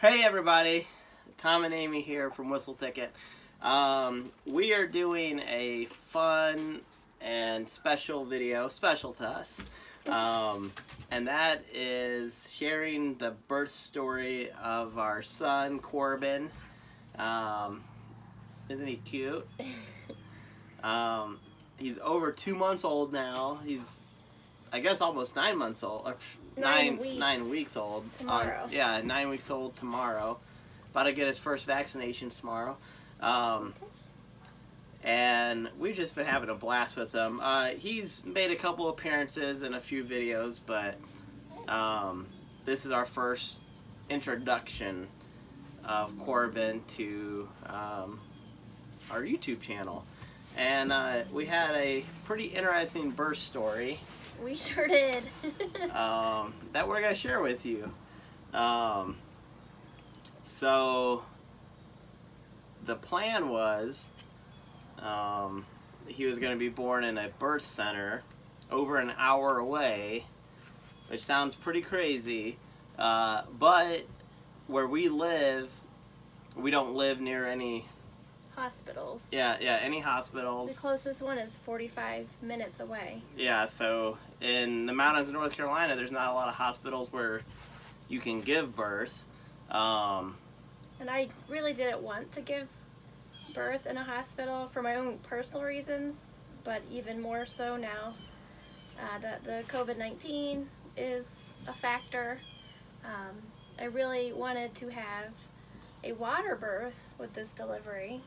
Hey everybody, Tom and Amy here from Whistle Thicket. We are doing a fun and special video, special to us, and that is sharing the birth story of our son Corbin. Isn't he cute? He's over 2 months old now. He's, I guess, almost 9 months old. Or 9 weeks old. Tomorrow. 9 weeks old tomorrow. About to get his first vaccination tomorrow. And we've just been having a blast with him. He's made a couple appearances in a few videos, but this is our first introduction of Corbin to our YouTube channel. And we had a pretty interesting birth story. We sure did. That we're going to share with you. So the plan was he was going to be born in a birth center over an hour away, which sounds pretty crazy, but where we live, we don't live near any hospitals. Yeah, any hospitals. The closest one is 45 minutes away. Yeah, so in the mountains of North Carolina, there's not a lot of hospitals where you can give birth. And I really didn't want to give birth in a hospital for my own personal reasons, but even more so now that the COVID-19 is a factor. I really wanted to have a water birth with this delivery.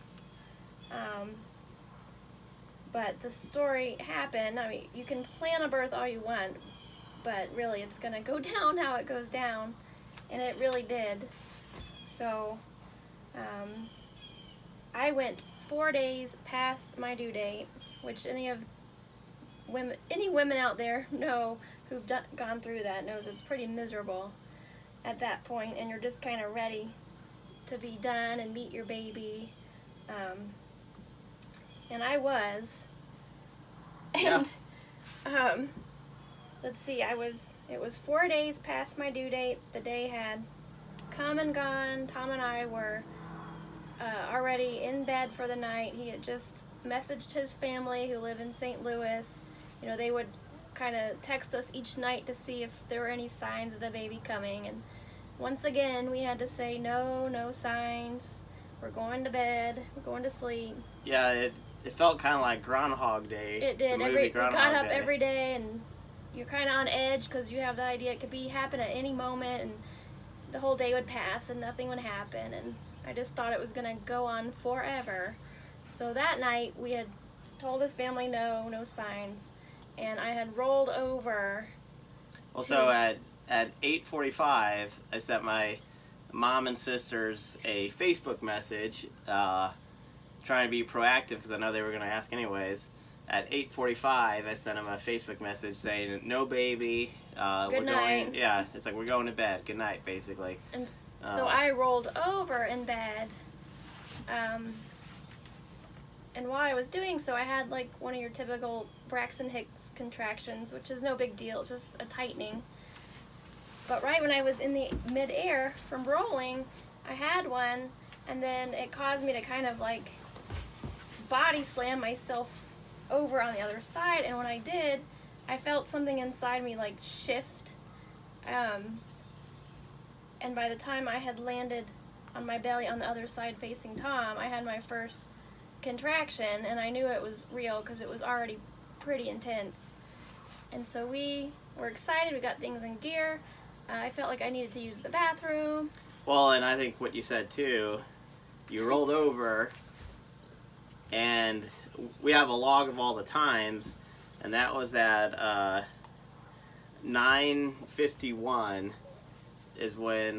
But the story happened. I mean, you can plan a birth all you want, but really it's gonna go down how it goes down, and it really did. So I went 4 days past my due date, which any women out there know who've gone through that knows it's pretty miserable at that point, and you're just kind of ready to be done and meet your baby. And I was. And let's see, it was 4 days past my due date. The day had come and gone. Tom and I were already in bed for the night. He had just messaged his family who live in St. Louis. You know, they would kind of text us each night to see if there were any signs of the baby coming, and once again we had to say no signs. We're going to bed. We're going to sleep. Yeah, it felt kind of like Groundhog Day. It did. We got up every day, and you're kind of on edge because you have the idea it could happen at any moment, and the whole day would pass and nothing would happen, and I just thought it was going to go on forever. So that night we had told his family no signs, and I had rolled over. Also at 8:45, I sent my mom and sisters a Facebook message trying to be proactive because I know they were going to ask anyways. At 8:45, I sent them a Facebook message saying, no baby, Good night. Yeah, it's like, we're going to bed. Good night, basically. And so I rolled over in bed, and while I was doing so, I had like one of your typical Braxton Hicks contractions, which is no big deal, it's just a tightening. But right when I was in the mid-air from rolling, I had one, and then it caused me to kind of like body slam myself over on the other side, and when I did, I felt something inside me like shift, and by the time I had landed on my belly on the other side facing Tom, I had my first contraction, and I knew it was real because it was already pretty intense. And so we were excited, we got things in gear. I felt like I needed to use the bathroom. Well, and I think what you said too, you rolled over, and we have a log of all the times, and that was at 9:51 is when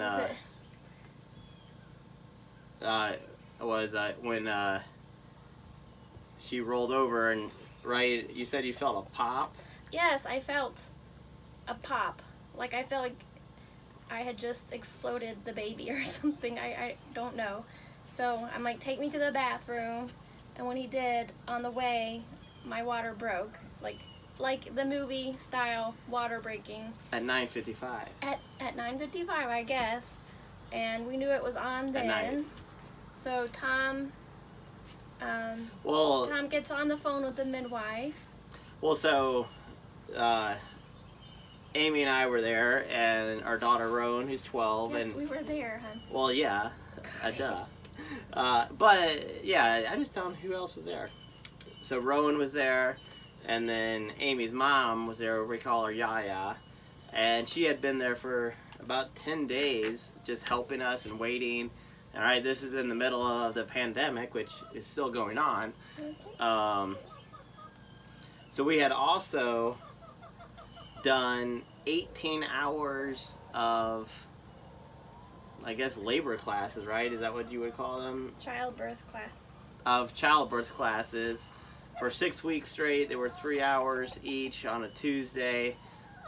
when she rolled over, and right, you said you felt a pop? Yes, I felt a pop. Like I felt like I had just exploded the baby or something. I don't know. So I'm like, take me to the bathroom. And when he did, on the way, my water broke. Like the movie style water breaking. At 9:55. At 9:55, I guess. and we knew it was on At night. then. So Tom Well, Tom gets on the phone with the midwife. so Amy and I were there, and our daughter Rowan, who's 12, Yes, and we were there, hon. well, yeah, duh. But yeah, I just telling who else was there. So Rowan was there, and then Amy's mom was there. We call her Yaya, and she had been there for about 10 days, just helping us and waiting. All right, this is in the middle of the pandemic, which is still going on. So we had also done 18 hours of, I guess, labor classes, right? Is that what you would call them? Childbirth class. Of childbirth classes for 6 weeks straight. They were 3 hours each on a Tuesday.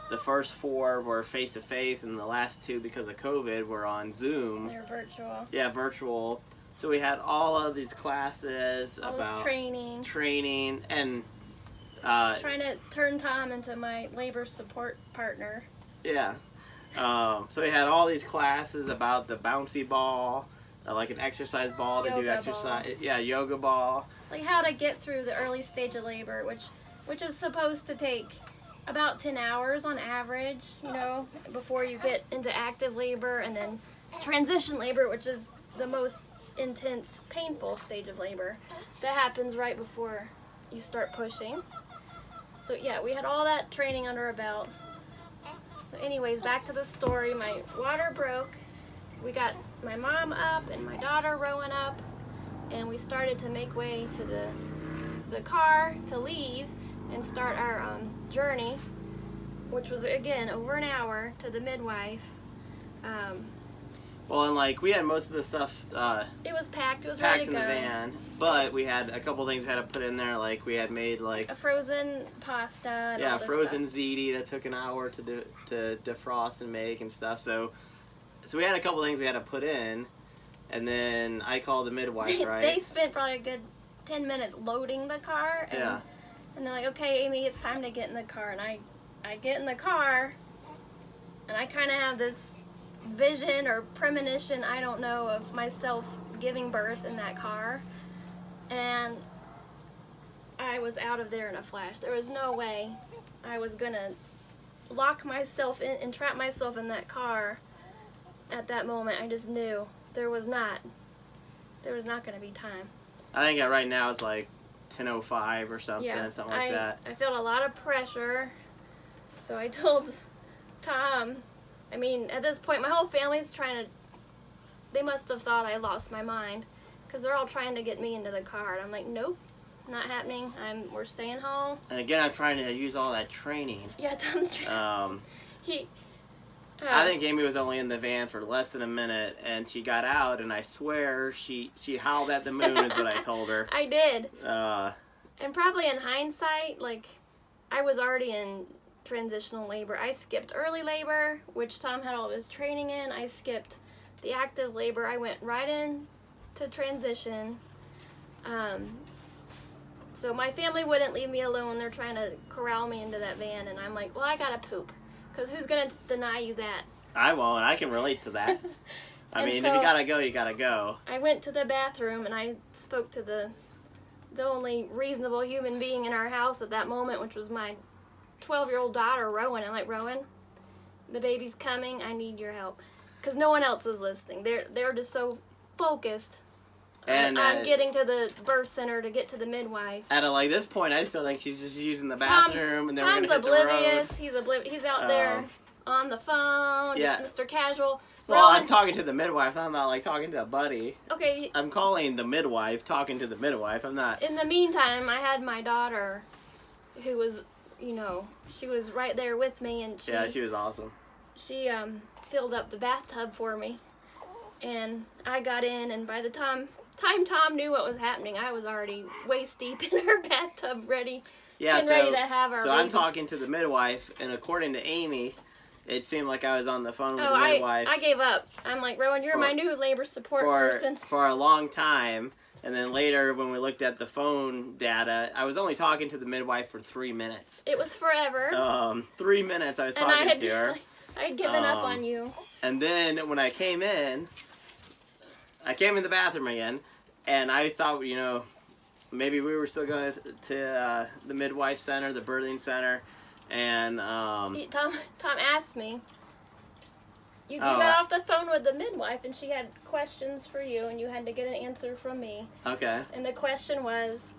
The first 4 were face-to-face, and the last 2, because of COVID, were on Zoom. They're virtual. Yeah, virtual. So we had all of these classes All about this training, and trying to turn Tom into my labor support partner. yeah. So we had all these classes about the bouncy ball, like an exercise ball to do Yoga exercise. ball. Yeah, yoga ball. Like how to get through the early stage of labor, which is supposed to take about 10 hours on average, before you get into active labor, and then transition labor, which is the most intense, painful stage of labor. That happens right before you start pushing. So yeah, we had all that training under our belt. So anyways, back to the story. My water broke. We got my mom up and my daughter Rowan up, and we started to make way to the car to leave and start our journey, which was again over an hour to the midwife. Well, and like we had most of the stuff It was packed. It was packed ready to in go. the van, but we had a couple things we had to put in there. Like we had made like A frozen pasta. And all this frozen stuff. ziti that took an hour to defrost and make and stuff. So we had a couple things we had to put in, and then I called the midwife. Right? They spent probably a good 10 minutes loading the car. And, Yeah. And they're like, okay, Amy, it's time to get in the car. And I get in the car, and I kind of have this vision or premonition, I don't know, of myself giving birth in that car. And I was out of there in a flash. There was no way I was going to lock myself in and trap myself in that car at that moment. I just knew there was not going to be time. I think right now it's like 10:05 or something, something like that. I felt a lot of pressure, so I told Tom, I mean, at this point, my whole family's they must have thought I lost my mind, because they're all trying to get me into the car, and I'm like, nope, not happening, we're staying home. And again, I'm trying to use all that training. Yeah, Tom's trying. I think Amy was only in the van for less than a minute, and she got out, and I swear she howled at the moon is what I told her. I did. And probably in hindsight, like, I was already in transitional labor. I skipped early labor, which Tom had all of his training in. I skipped the active labor. I went right in to transition. So my family wouldn't leave me alone. They're trying to corral me into that van, and I'm like, well, I gotta poop. Because who's going to deny you that? I won't. I can relate to that. I mean, so if you gotta go, you gotta go. I went to the bathroom, and I spoke to the only reasonable human being in our house at that moment, which was my 12-year-old daughter, Rowan. I'm like, Rowan, the baby's coming. I need your help. Because no one else was listening. They're just so focused on getting to the birth center to get to the midwife. At like this point, I still think she's just using the bathroom, and then Tom's we're gonna hit oblivious. the road. He's oblivious. He's out there on the phone. Yeah. Just Mr. Casual. Well, Rowan, I'm talking to the midwife. I'm not like talking to a buddy. okay. I'm calling the midwife, talking to the midwife. I'm not. In the meantime, I had my daughter, who was, she was right there with me, and She was awesome. She filled up the bathtub for me, and I got in, and by the time Tom knew what was happening, I was already waist deep in her bathtub, ready to have our So baby. I'm talking to the midwife, and according to Amy, it seemed like I was on the phone with the midwife. I gave up. I'm like, Rowan, you're my new labor support person. For a long time. And then later, when we looked at the phone data, I was only talking to the midwife for 3 minutes. It was forever. 3 minutes I was talking to her. I'd given up on you. And then when I came in the bathroom again, and I thought, you know, maybe we were still going to the midwife center, the birthing center, and Tom asked me. You got off the phone with the midwife, and she had questions for you, and you had to get an answer from me. Okay. And the question was,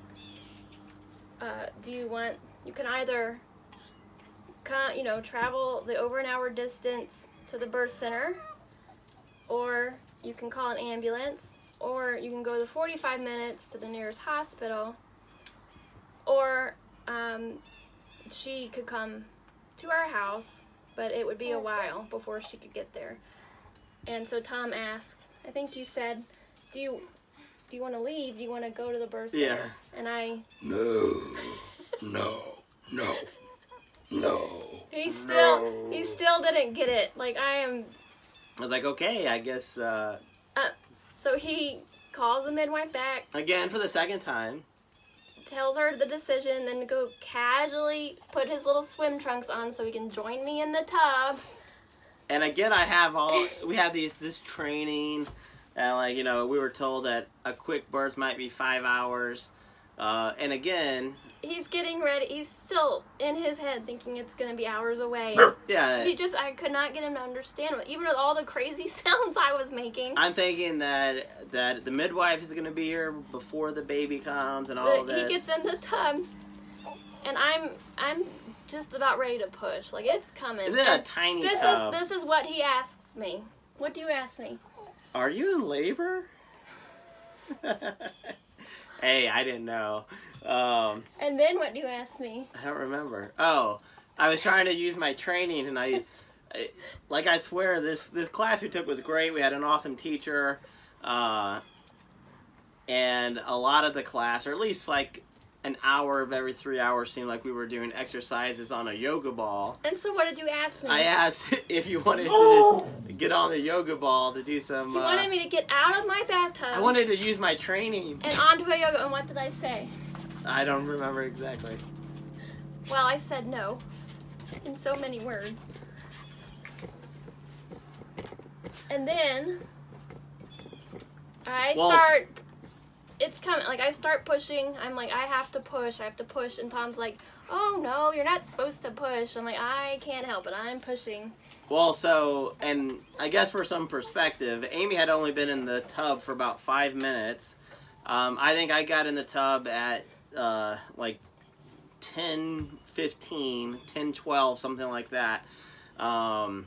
you can either travel the over an hour distance to the birth center, or you can call an ambulance, or you can go the 45 minutes to the nearest hospital, or she could come to our house, but it would be a while before she could get there. And so Tom asked, I think you said, do you want to leave? Do you want to go to the birth center? Yeah. And I... No. He still didn't get it. Like, I was like, okay, I guess... So he calls the midwife back. Again, for the second time. Tells her the decision, then to go casually put his little swim trunks on so he can join me in the tub. And again, we have this training, and like, you know, we were told that a quick birth might be 5 hours, and again... He's getting ready. He's still in his head thinking it's going to be hours away. Yeah. I could not get him to understand, even with all the crazy sounds I was making. I'm thinking that the midwife is going to be here before the baby comes and all of this. He gets in the tub, and I'm just about ready to push. Like, it's coming. Isn't it a tiny tub? This is what he asks me. What do you ask me? Are you in labor? Hey, I didn't know. And then what do you ask me? I don't remember. Oh, I was trying to use my training, and I swear this class we took was great. We had an awesome teacher, and a lot of the class, or at least like an hour of every 3 hours, seemed like we were doing exercises on a yoga ball. And so what did you ask me? I asked if you wanted to get on the yoga ball to do some... You wanted me to get out of my bathtub. I wanted to use my training. And onto a yoga, and what did I say? I don't remember exactly. Well, I said no. In so many words. And then... It's coming. Like, I start pushing. I'm like, I have to push. And Tom's like, oh, no, you're not supposed to push. I'm like, I can't help it. I'm pushing. Well, so, and I guess for some perspective, Amy had only been in the tub for about 5 minutes. I think I got in the tub at, like, 10:15, 10:12, something like that. And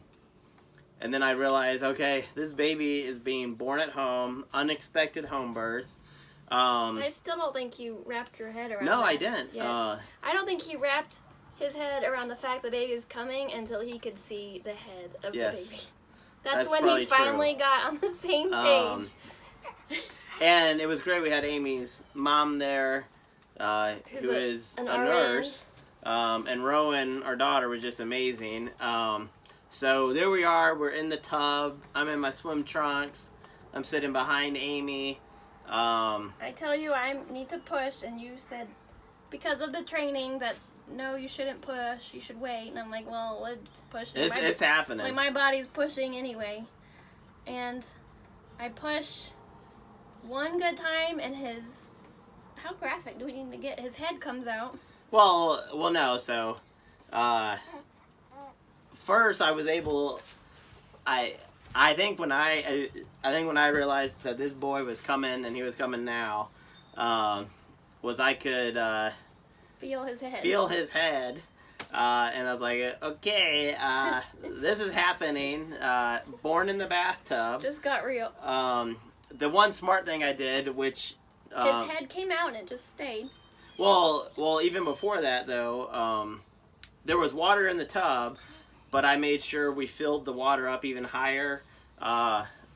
then I realized, okay, this baby is being born at home, unexpected home birth. I still don't think you wrapped your head around No, that I didn't. yet. I don't think he wrapped his head around the fact the baby was coming until he could see the head of the baby. That's when he finally got on the same page. And it was great. We had Amy's mom there, who is a nurse. And Rowan, our daughter, was just amazing. So there we are. We're in the tub. I'm in my swim trunks. I'm sitting behind Amy. I tell you I need to push, and you said because of the training that no, you shouldn't push, you should wait. And I'm like, well, let's push. It's happening. Like, my body's pushing anyway. And I push one good time, and how graphic do we need to get? His head comes out. Well, no. So, first I was able. I think when I realized that this boy was coming, and he was coming now, was I could feel his head. And I was like, okay, this is happening. Born in the bathtub. Just got real. The one smart thing I did, which his head came out and it just stayed. Well, even before that though, there was water in the tub, but I made sure we filled the water up even higher.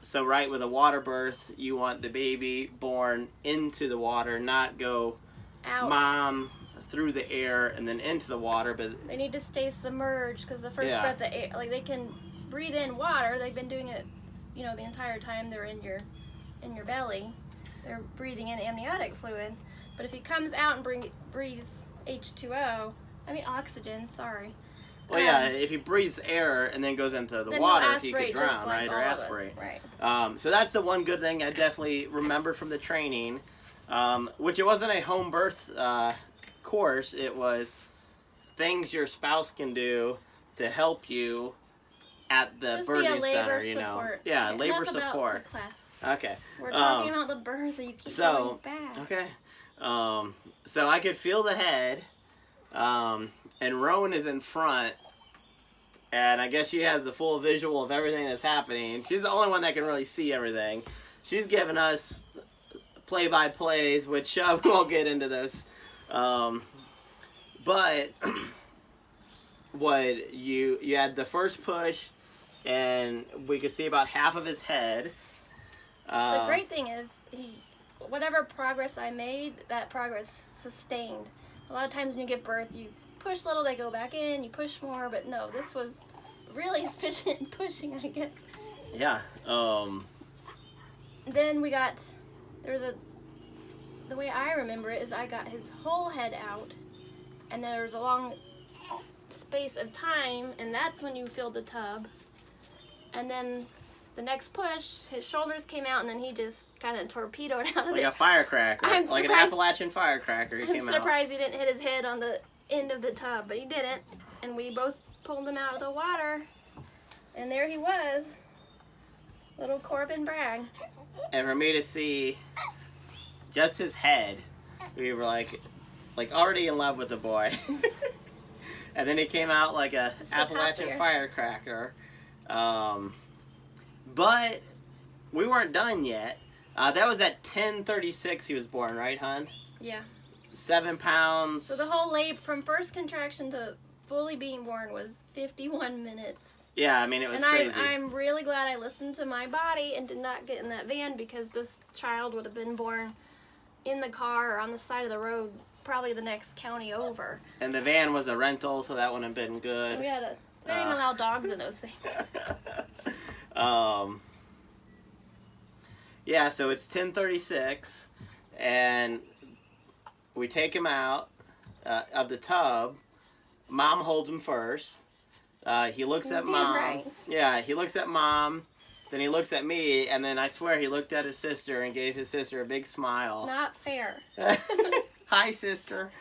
So right with a water birth, you want the baby born into the water, not go out. Mom through the air and then into the water. But they need to stay submerged because the first breath of air, like they can breathe in water. They've been doing it, the entire time they're in your belly. They're breathing in amniotic fluid. But if he comes out and breathes H2O, oxygen, sorry. Well, yeah, if he breathes air and then goes into the then water, he'll he could aspirate drown, just like right? Or all of us. aspirate. Right. So that's the one good thing I definitely remember from the training, which it wasn't a home birth course. It was things your spouse can do to help you at the Just birthing be a labor center, you know. support. Yeah, labor Enough about support. the class. Okay. We're talking about the birth that you keep going back. Okay. So I could feel the head, and Rowan is in front, and I guess she has the full visual of everything that's happening. She's the only one that can really see everything. She's giving us play-by-plays, which we won't get into this. But what you had the first push, and we could see about half of his head. The great thing is, whatever progress I made, that progress sustained. A lot of times when you give birth, you push little, they go back in, you push more, but no, this was really efficient in pushing, I guess. Yeah. Then the way I remember it is I got his whole head out, and there was a long space of time, and that's when you filled the tub. And then the next push, his shoulders came out, and then he just kind of torpedoed out of Like it. a firecracker. I'm like an surprised- Appalachian firecracker. He I'm came out. surprised he didn't hit his head on the end of the tub, but he didn't. And we both pulled him out of the water, and there he was, little Corbin Bragg. And for me to see just his head, we were like already in love with the boy. And then he came out like a Just the Appalachian top here. firecracker. But we weren't done yet. That was at 10:36 he was born, right, hon? Yeah. 7 pounds. So the whole from first contraction to fully being born was 51 minutes. Yeah, I mean, it was And crazy. I'm really glad I listened to my body and did not get in that van, because this child would have been born in the car or on the side of the road, probably the next county over. And the van was a rental, so that wouldn't have been good. We don't even allow dogs in those things. Yeah, so it's 10:36, and we take him out of the tub. Mom holds him first. He looks at Damn Mom. right. Yeah, he looks at Mom. Then he looks at me, and then I swear he looked at his sister and gave his sister a big smile. Not fair. Hi, sister.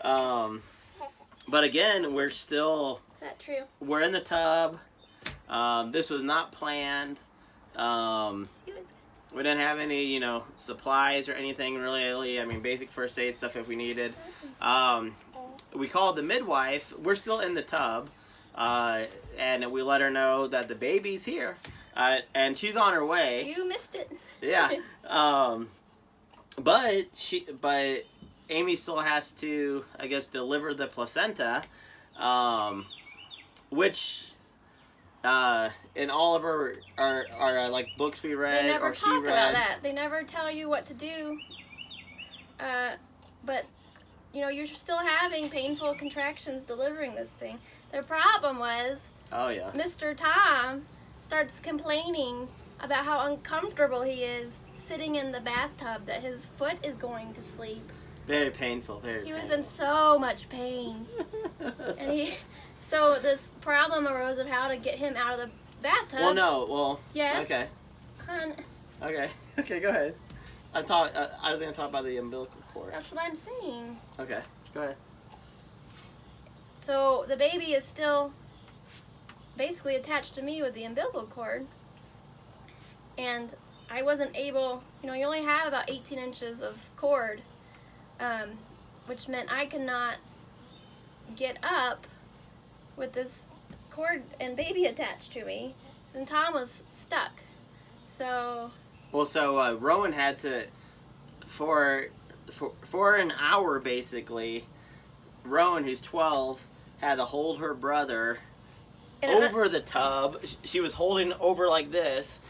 But again, we're still... Is that true? We're in the tub. This was not planned. She was We didn't have any, supplies or anything really. I mean, basic first aid stuff if we needed. We called the midwife. We're still in the tub. And we let her know that the baby's here. And she's on her way. You missed it. Yeah. But Amy still has to, I guess, deliver the placenta, which in all of our like books we read They never or she talk read. about that. They never tell you what to do. But you're still having painful contractions delivering this thing. The problem was Oh yeah. Mr. Tom starts complaining about how uncomfortable he is sitting in the bathtub, that his foot is going to sleep. Very painful. Very. He was painful. in so much pain. So this problem arose of how to get him out of the bathtub. Well, no. Well. Yes. Okay. Hun, Okay. Okay. Go ahead. I was going to talk about the umbilical cord. that's what I'm saying. Okay. Go ahead. So the baby is still basically attached to me with the umbilical cord. And I wasn't able, you only have about 18 inches of cord, which meant I could not get up with this cord and baby attached to me. And Tom was stuck. So Well, so Rowan had to, for an hour basically, Rowan, who's 12, had to hold her brother over the tub. She was holding over like this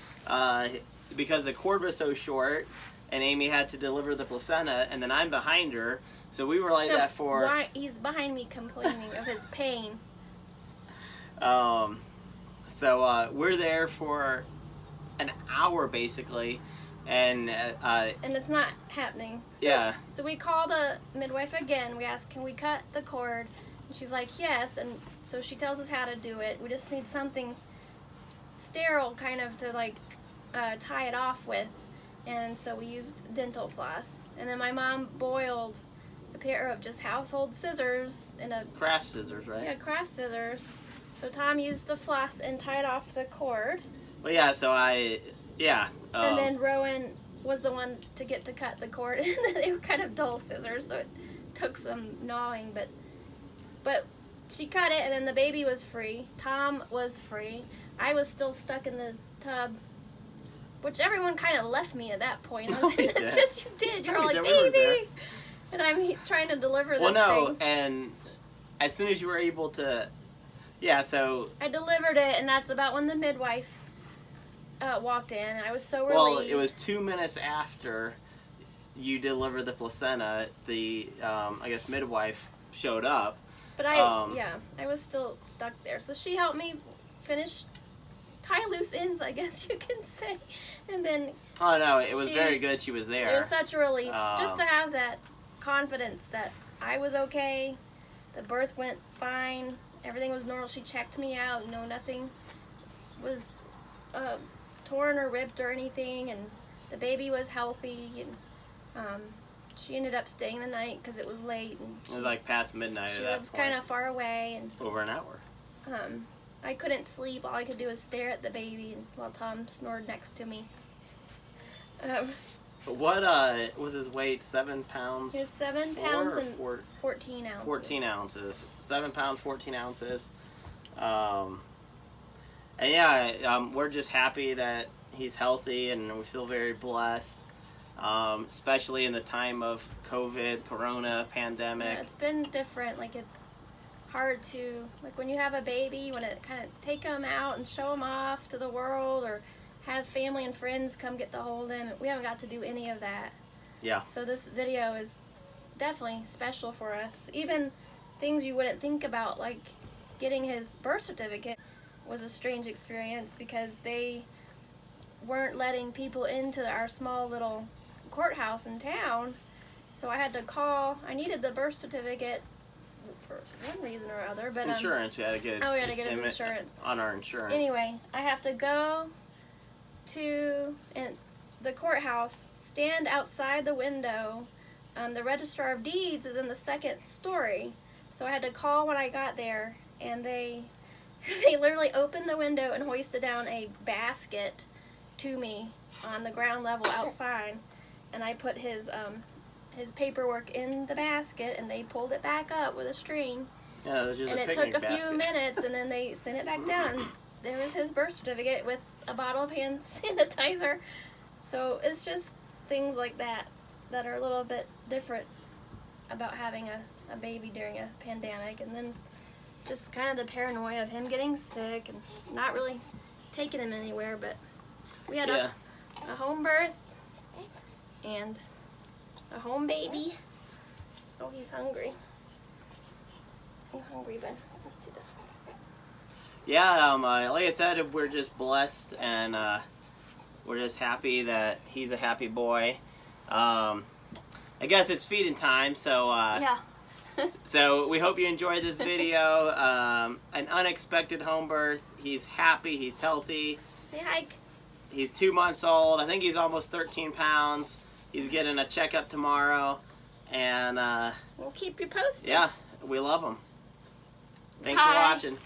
because the cord was so short, and Amy had to deliver the placenta, and then I'm behind her. So we were like that for... why he's behind me complaining of his pain. So we're there for an hour basically, and And it's not happening. So, yeah. So we call the midwife again. We ask, can we cut the cord? And she's like, yes. And So she tells us how to do it. We just need something sterile kind of to like tie it off with. And so we used dental floss. And then my mom boiled a pair of just household scissors in a... Craft scissors, right? Yeah, craft scissors. So Tom used the floss and tied off the cord. Well, yeah, so And then Rowan was the one to get to cut the cord. And they were kind of dull scissors, so it took some gnawing. But she cut it, and then the baby was free. Tom was free. I was still stuck in the tub, which everyone kind of left me at that point. I was like, yes, you did. You're all like, baby. And I'm trying to deliver this thing. And as soon as you were able to, so... I delivered it, and that's about when the midwife walked in. I was so relieved. Well, it was 2 minutes after you delivered the placenta, the, I guess, midwife showed up. But I was still stuck there. So she helped me finish, tie loose ends, I guess you can say. And then... Oh, no, it was very good she was there. It was such a relief just to have that confidence that I was okay, the birth went fine, everything was normal. She checked me out, nothing was torn or ripped or anything, and the baby was healthy, and she ended up staying the night because it was late. And it was like past midnight she at that lives point. kind of far away, and over an hour. I couldn't sleep. All I could do was stare at the baby while Tom snored next to me. What was his weight? 7 pounds? He was 7 pounds and 14 ounces. 14 ounces. 7 pounds, 14 ounces. And yeah, we're just happy that he's healthy, and we feel very blessed. Especially in the time of COVID, Corona, pandemic. Yeah, it's been different. Like, it's hard to, like, when you have a baby, you want to kind of take them out and show them off to the world, or have family and friends come get to hold him. We haven't got to do any of that. Yeah. So this video is definitely special for us. Even things you wouldn't think about, like getting his birth certificate, was a strange experience because they weren't letting people into our small little courthouse in town. So I had to call. I needed the birth certificate for one reason or other, but insurance. We had to get it. Oh, we had to get his insurance on our insurance. Anyway, I have to go to the courthouse, stand outside the window. The registrar of deeds is in the second story, so I had to call when I got there, and they literally opened the window and hoisted down a basket to me on the ground level outside, and I put his paperwork in the basket, and they pulled it back up with a string. Yeah, it was just and a it took a basket. few minutes, and then they sent it back down, and there was his birth certificate with a bottle of hand sanitizer. So it's just things like that that are a little bit different about having a baby during a pandemic, and then just kind of the paranoia of him getting sick and not really taking him anywhere. But we had a home birth and a home baby. Oh, he's hungry. I'm hungry, but let's do this. Yeah, like I said, we're just blessed, and we're just happy that he's a happy boy. I guess it's feeding time, so yeah. so we hope you enjoyed this video. An unexpected home birth. He's happy. He's healthy. Say hi. He's 2 months old. I think he's almost 13 pounds. He's getting a checkup tomorrow, and we'll keep you posted. Yeah, we love him. Thanks Hi. for watching.